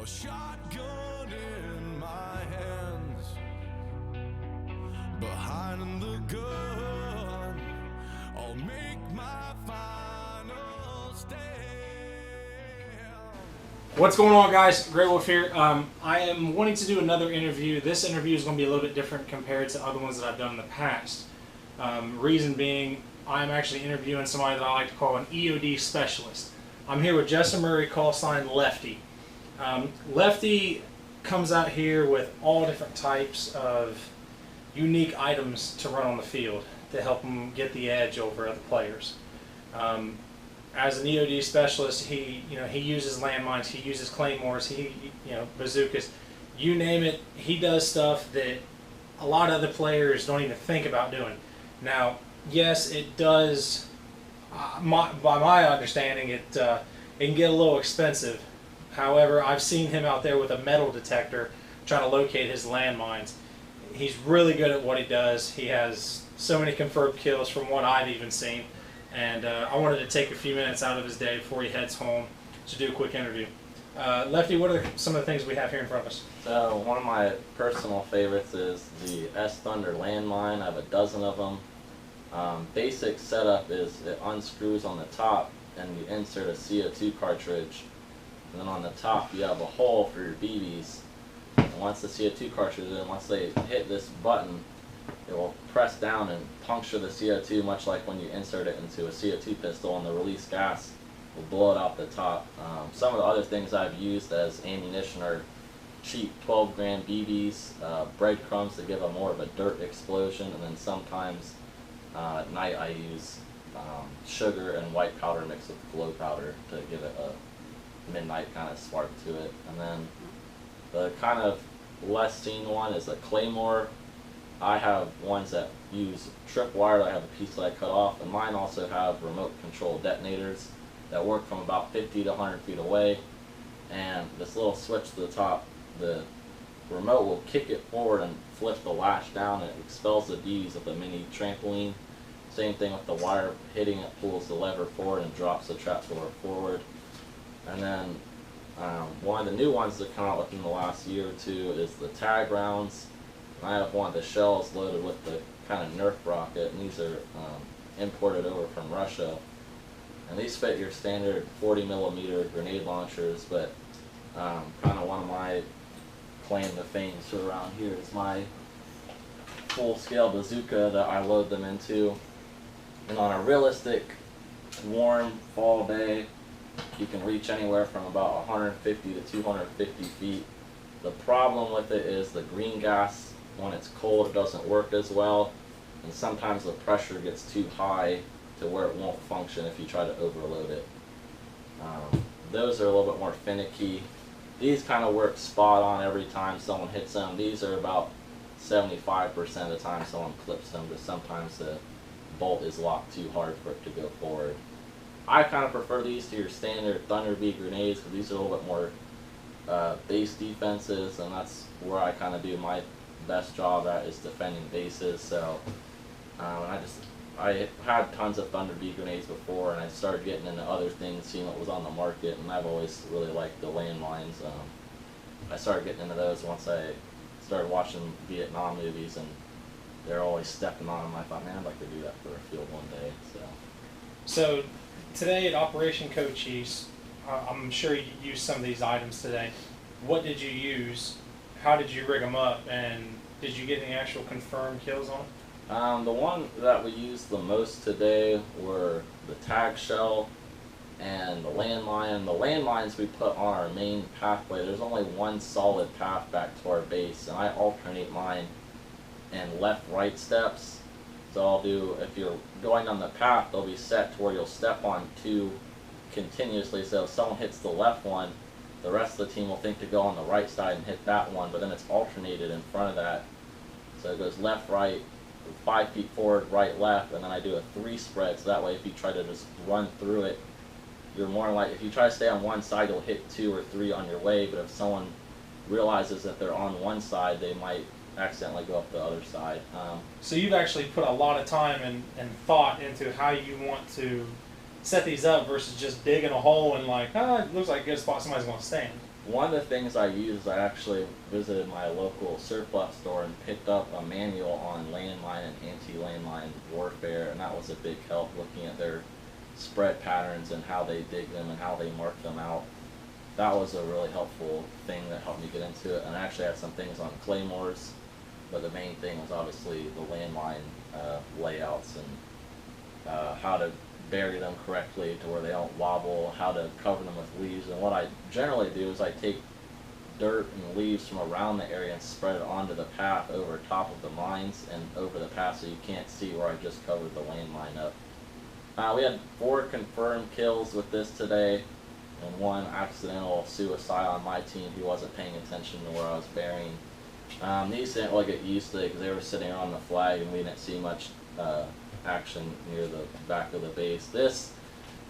a shotgun in my hands, behind the gun, I'll make my final stand. What's going on, guys? Grey Wolf here. I am wanting to do another interview. This interview is going to be a little bit different compared to other ones that I've done in the past. Reason being, I'm actually interviewing somebody that I like to call an EOD specialist. I'm here with Justin Murray, call sign Lefty. Lefty comes out here with all different types of unique items to run on the field to help him get the edge over other players. As an EOD specialist, he uses landmines, he uses claymores, bazookas, you name it. He does stuff that a lot of other players don't even think about doing. Now, yes, it does. By my understanding, it can get a little expensive. However, I've seen him out there with a metal detector trying to locate his landmines. He's really good at what he does. He has so many confirmed kills from what I've even seen. And I wanted to take a few minutes out of his day before he heads home to do a quick interview. Lefty, what are some of the things we have here in front of us? So one of my personal favorites is the S-Thunder landmine. I have a dozen of them. Basic setup is it unscrews on the top and you insert a CO2 cartridge. And then on the top you have a hole for your BBs. And once the CO2 cartridge is in, once they hit this button, it will press down and puncture the CO2, much like when you insert it into a CO2 pistol, and the released gas will blow it out the top. Some of the other things I've used as ammunition are cheap 12 gram BBs, breadcrumbs to give a more of a dirt explosion, and then sometimes at night I use sugar and white powder mixed with glow powder to give it a midnight kind of spark to it. And then the kind of less seen one is a Claymore. I have ones that use tripwire. I have a piece that I cut off, and mine also have remote control detonators that work from about 50 to 100 feet away. And this little switch to the top, the remote will kick it forward and flip the latch down, and it expels the bees with a mini trampoline. Same thing with the wire hitting it, pulls the lever forward and drops the trapdoor forward. And then one of the new ones that come out within the last year or two is the tag rounds. I have one of the shells loaded with the kind of Nerf rocket, and these are imported over from Russia. And these fit your standard 40 millimeter grenade launchers, but kind of one of my claim to fame to around here is my full-scale bazooka that I load them into. And on a realistic, warm fall day, you can reach anywhere from about 150 to 250 feet. The problem with it is the green gas. When it's cold, it doesn't work as well, and sometimes the pressure gets too high to where it won't function if you try to overload it. Those are a little bit more finicky. These kind of work spot on every time someone hits them. These are about 75% of the time someone clips them, because sometimes the bolt is locked too hard for it to go forward. I kind of prefer these to your standard Thunder Bee grenades, because these are a little bit more base defenses, and that's where I kind of do my best job at, is defending bases. So I had tons of Thunder Bee grenades before, and I started getting into other things, seeing what was on the market, and I've always really liked the landmines. I started getting into those once I started watching Vietnam movies, and they're always stepping on them. I thought, man, I'd like to do that for a field one day. So today at Operation Cochise, I'm sure you used some of these items today. What did you use? How did you rig them up, and did you get any actual confirmed kills on them? The one that we used the most today were the tag shell and the landmine. The landmines we put on our main pathway. There's only one solid path back to our base, and I alternate mine in left-right steps. So I'll do, if you're going on the path, they'll be set to where you'll step on two continuously. So if someone hits the left one, the rest of the team will think to go on the right side and hit that one, but then it's alternated in front of that. So it goes left, right, 5 feet forward, right, left, and then I do a 3 spread, so that way if you try to just run through it, you're more like, if you try to stay on one side, you'll hit 2 or 3 on your way, but if someone realizes that they're on one side, they might accidentally go up the other side. So you've actually put a lot of time and thought into how you want to set these up versus just digging a hole and like, it looks like a good spot somebody's going to stand. one of the things I used, I actually visited my local surplus store and picked up a manual on landmine and anti-landmine warfare, and that was a big help, looking at their spread patterns and how they dig them and how they mark them out. That was a really helpful thing that helped me get into it. And I actually had some things on Claymores, but the main thing was obviously the landmine layouts and how to bury them correctly to where they don't wobble, how to cover them with leaves. And what I generally do is I take dirt and leaves from around the area and spread it onto the path over top of the mines and over the path so you can't see where I just covered the landmine up. We had 4 confirmed kills with this today and 1 accidental suicide on my team who wasn't paying attention to where I was burying. These didn't really get used to it because they were sitting on the flag and we didn't see much action near the back of the base. This,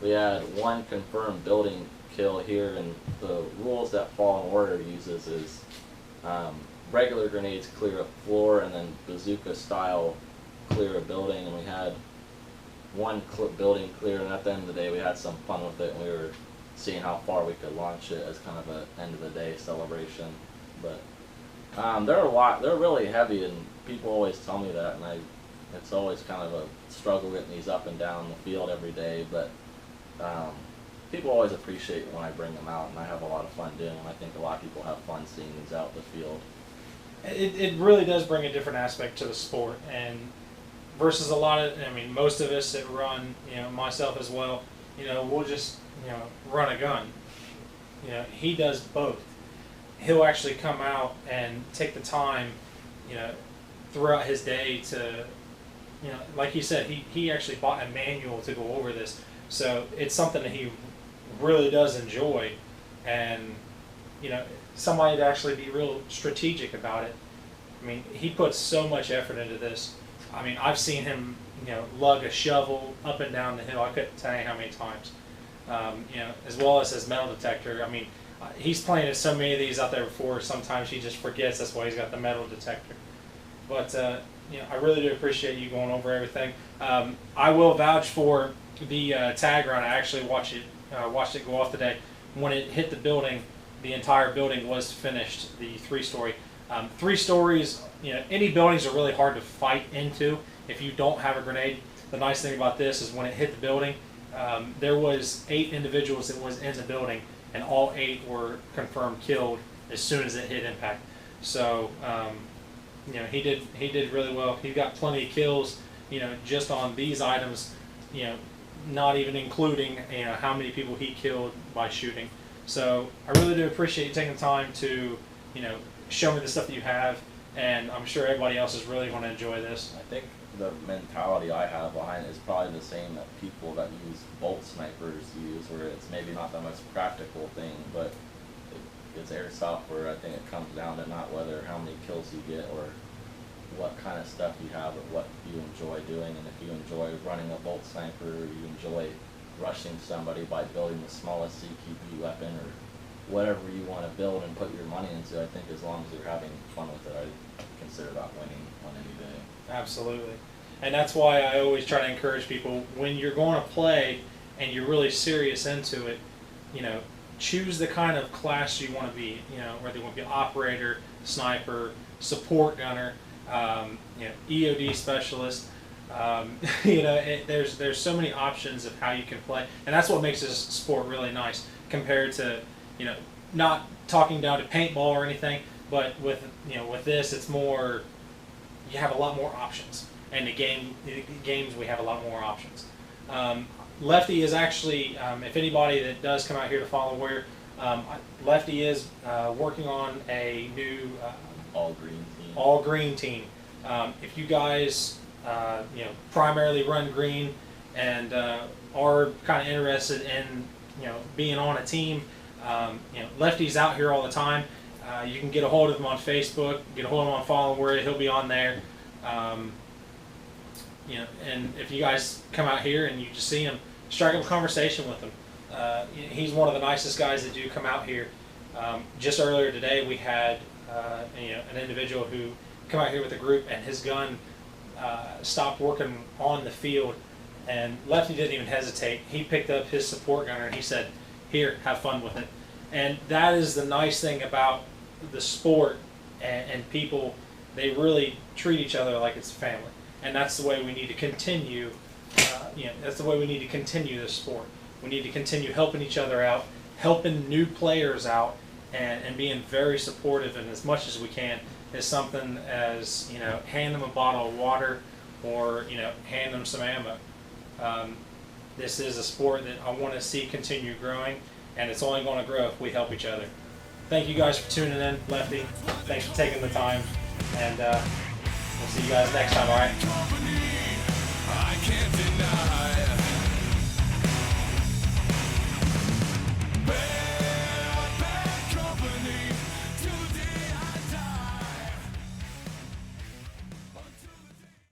we had 1 confirmed building kill here, and the rules that Fallen Order uses is regular grenades clear a floor and then bazooka style clear a building, and we had 1 building clear, and at the end of the day we had some fun with it and we were seeing how far we could launch it as kind of a end of the day celebration. But they're really heavy, and people always tell me that, and it's always kind of a struggle getting these up and down the field every day, but people always appreciate it when I bring them out, and I have a lot of fun doing them. I think a lot of people have fun seeing these out in the field. It really does bring a different aspect to the sport, and versus a lot of, I mean, most of us that run, myself as well, we'll just, run a gun. He does both. He'll actually come out and take the time, throughout his day to, like he said, he actually bought a manual to go over this. So it's something that he really does enjoy, and, somebody to actually be real strategic about it. I mean, he puts so much effort into this. I mean, I've seen him, lug a shovel up and down the hill. I couldn't tell you how many times. As well as his metal detector. I mean, he's planted so many of these out there before, sometimes he just forgets that's why he's got the metal detector. But, I really do appreciate you going over everything. I will vouch for the tag run. I actually watched it go off today. When it hit the building, the entire building was finished, the 3-story. 3 stories, any buildings are really hard to fight into if you don't have a grenade. The nice thing about this is when it hit the building, there was 8 individuals that was in the building, and all 8 were confirmed killed as soon as it hit impact. So, he did really well. He got plenty of kills, just on these items, not even including, how many people he killed by shooting. So I really do appreciate you taking the time to, show me the stuff that you have, and I'm sure everybody else is really going to enjoy this. I think the mentality I have behind it is probably the same that people that use bolt snipers use, where it's maybe not the most practical thing, but it's airsoft, where I think it comes down to not whether how many kills you get or what kind of stuff you have or what you enjoy doing. And if you enjoy running a bolt sniper, or you enjoy rushing somebody by building the smallest CQB weapon, or whatever you want to build and put your money into, I think as long as you're having fun with it, I consider that winning on any day. Absolutely. And that's why I always try to encourage people, when you're going to play and you're really serious into it, choose the kind of class you want to be, whether you want to be operator, sniper, support gunner, EOD specialist. There's so many options of how you can play, and that's what makes this sport really nice compared to, not talking down to paintball or anything, but with this, it's more, you have a lot more options, and the games we have a lot more options. Lefty is actually, if anybody that does come out here to Fallen Warrior, Lefty is working on a new all green team. If you guys primarily run green and are kind of interested in being on a team, Lefty's out here all the time. You can get a hold of him on Facebook, get a hold of him on Fallen Warrior. He'll be on there. And if you guys come out here and you just see him, strike up a conversation with him. He's one of the nicest guys that do come out here. Just earlier today, we had an individual who come out here with a group, and his gun stopped working on the field, and Lefty didn't even hesitate. He picked up his support gunner and he said, "Here, have fun with it." And that is the nice thing about the sport, and people, they really treat each other like it's family. And that's the way we need to continue, that's the way we need to continue this sport. We need to continue helping each other out, helping new players out, and being very supportive, and as much as we can, is something as, hand them a bottle of water, or, hand them some ammo. This is a sport that I want to see continue growing, and it's only going to grow if we help each other. Thank you guys for tuning in. Lefty, thanks for taking the time, and we'll see you guys next time, alright?